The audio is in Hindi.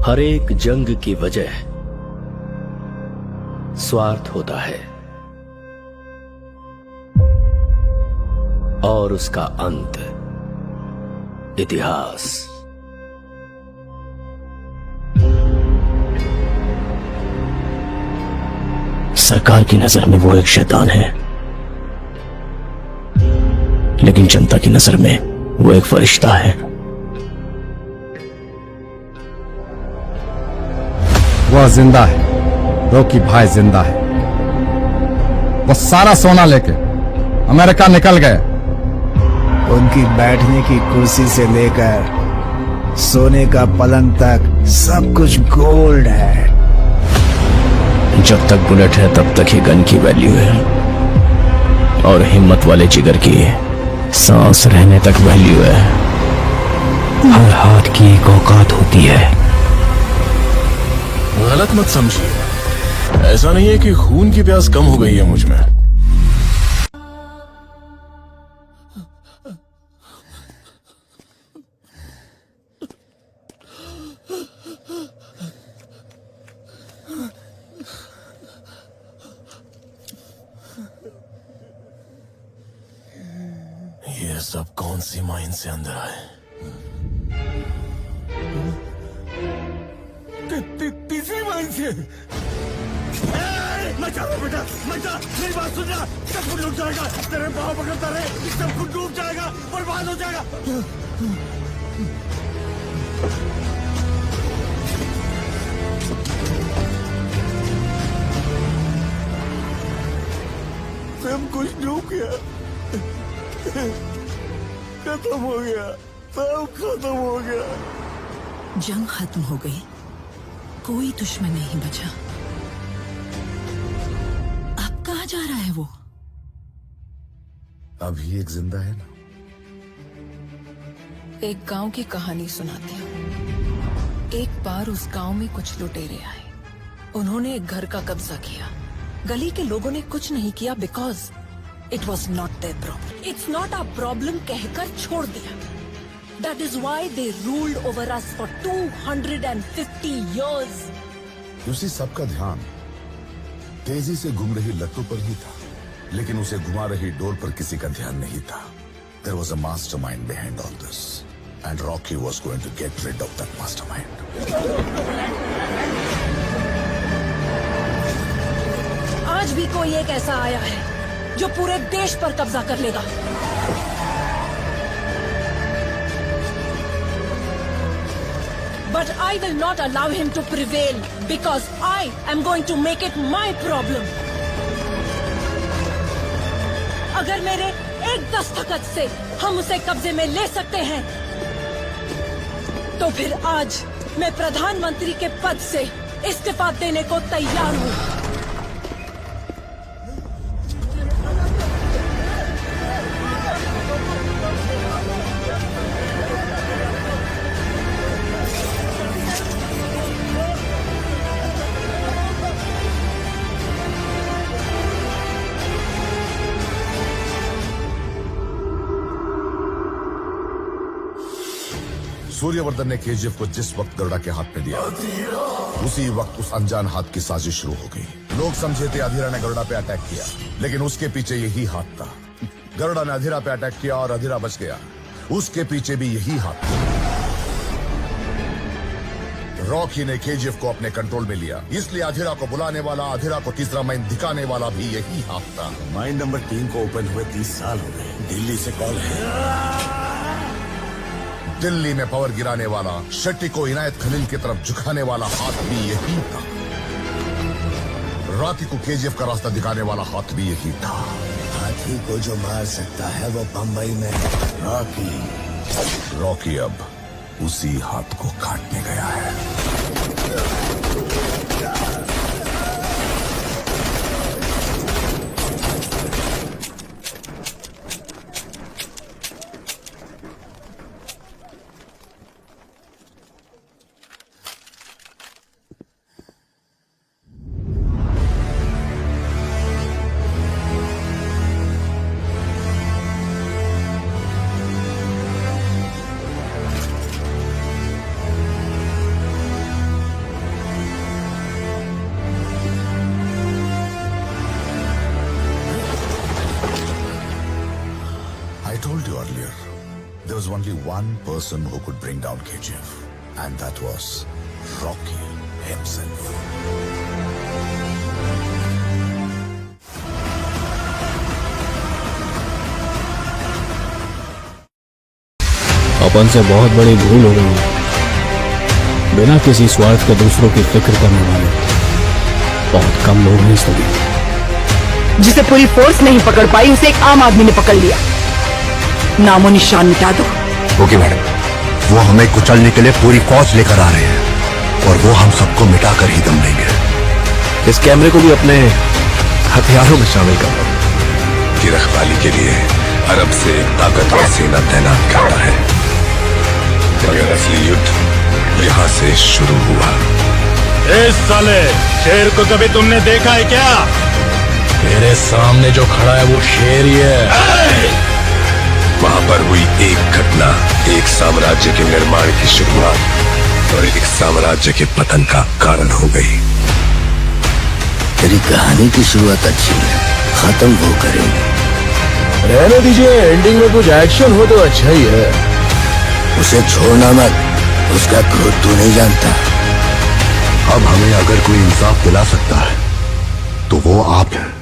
हर एक जंग की वजह स्वार्थ होता है और उसका अंत इतिहास। सरकार की नजर में वो एक शैतान है, लेकिन जनता की नजर में वो एक फरिश्ता है। वह जिंदा है, रॉकी भाई जिंदा है। वो सारा सोना लेके अमेरिका निकल गए। उनकी बैठने की कुर्सी से लेकर सोने का पलंग तक सब कुछ गोल्ड है। जब तक बुलेट है तब तक ही गन की वैल्यू है, और हिम्मत वाले जिगर की सांस रहने तक वैल्यू है। हर हाथ की एक औकात होती है। गलत मत समझिए, ऐसा नहीं है कि खून की प्यास कम हो गई है मुझ में। ये सब कौन सी माइन से अंदर आए? तीसरी माइन से। मत जा बेटा, मत जा, मेरी बात सुन जा। सब कुछ लूट जाएगा, तेरे पाँव पकड़ता रहे, सब कुछ डूब जाएगा, बर्बाद हो जाएगा। सब कुछ डूब गया, खत्म हो गया, सब खत्म हो गया। जंग खत्म हो गई, कोई दुश्मन नहीं बचा। अब कहाँ जा रहा है वो? अभी एक जिंदा है ना। एक गांव की कहानी सुनाती हूँ। एक बार उस गांव में कुछ लुटेरे आए। उन्होंने एक घर का कब्जा किया। गली के लोगों ने कुछ नहीं किया because it was not their problem. It's not a problem कहकर छोड़ दिया। That is why they ruled over us for 250 years. उसी सबका ध्यान तेजी से घूम रही लट्टू पर ही था, लेकिन उसे घुमा रही डोर पर किसी का ध्यान नहीं था। There was a mastermind behind all this, and Rocky was going to get rid of that mastermind. आज भी कोई एक ऐसा आया है जो पूरे देश पर कब्जा कर लेगा। But I will not allow him to prevail because I am going to make it my problem. अगर मेरे एक दस्तखत से हम उसे कब्जे में ले सकते हैं, तो फिर आज मैं प्रधानमंत्री के पद से इस्तीफा देने को तैयार हूँ। सूर्यवर्धन ने केजीएफ को जिस वक्त गरुड़ा के हाथ में दिया, उसी वक्त उस अनजान हाथ की साजिश शुरू हो गई। लोग समझे थे अधीरा ने गरुड़ा पे अटैक किया, लेकिन उसके पीछे यही हाथ था। गरुड़ा ने अधीरा पे अटैक किया और अधीरा बच गया, उसके पीछे भी यही हाथ था। रॉकी ने केजीएफ को अपने कंट्रोल में लिया, इसलिए अधीरा को बुलाने वाला, अधीरा को तीसरा माइन दिखाने वाला भी यही हाथ था। माइन नंबर 3 को ओपन हुए 30 साल हो गए। दिल्ली से कॉल है। दिल्ली में पावर गिराने वाला, शेट्टी को इनायत खलील की तरफ झुकाने वाला हाथ भी यही था। रॉकी को केजीएफ का रास्ता दिखाने वाला हाथ भी यही था। हाथी को जो मार सकता है वो बंबई में है। रॉकी अब उसी हाथ को काटने गया है। there was only one person who could bring down KGF, and that was Rocky himself. अपन से बहुत बड़ी भूल हो गई है। बिना किसी स्वार्थ के दूसरों की फिक्र करने वाले बहुत कम लोग हैं इस दुनिया। जिसे पूरी फोर्स नहीं पकड़ पाई उसे एक आम आदमी ने पकड़ लिया। नामो निशान मिटा दो। ओके मैडम, वो हमें कुचलने के लिए पूरी फौज लेकर आ रहे हैं और वो हम सबको मिटाकर ही दम लेंगे। इस कैमरे को भी अपने हथियारों में शामिल कर लो। की रखवाली के लिए अरब से एक ताकतवर सेना तैनात करता है, मगर असली युद्ध यहाँ से शुरू हुआ। इस साले शेर को कभी तुमने देखा है क्या? तेरे सामने जो खड़ा है वो शेर ही है। वहां पर हुई एक घटना एक साम्राज्य के निर्माण की शुरुआत और एक साम्राज्य के पतन का कारण हो गई। तेरी कहानी की शुरुआत अच्छी है, खत्म वो करेंगे। रहने दीजिए, एंडिंग में कुछ एक्शन हो तो अच्छा ही है। उसे छोड़ना मत, उसका क्रोध तू नहीं जानता। अब हमें अगर कोई इंसाफ दिला सकता है तो वो आप हैं।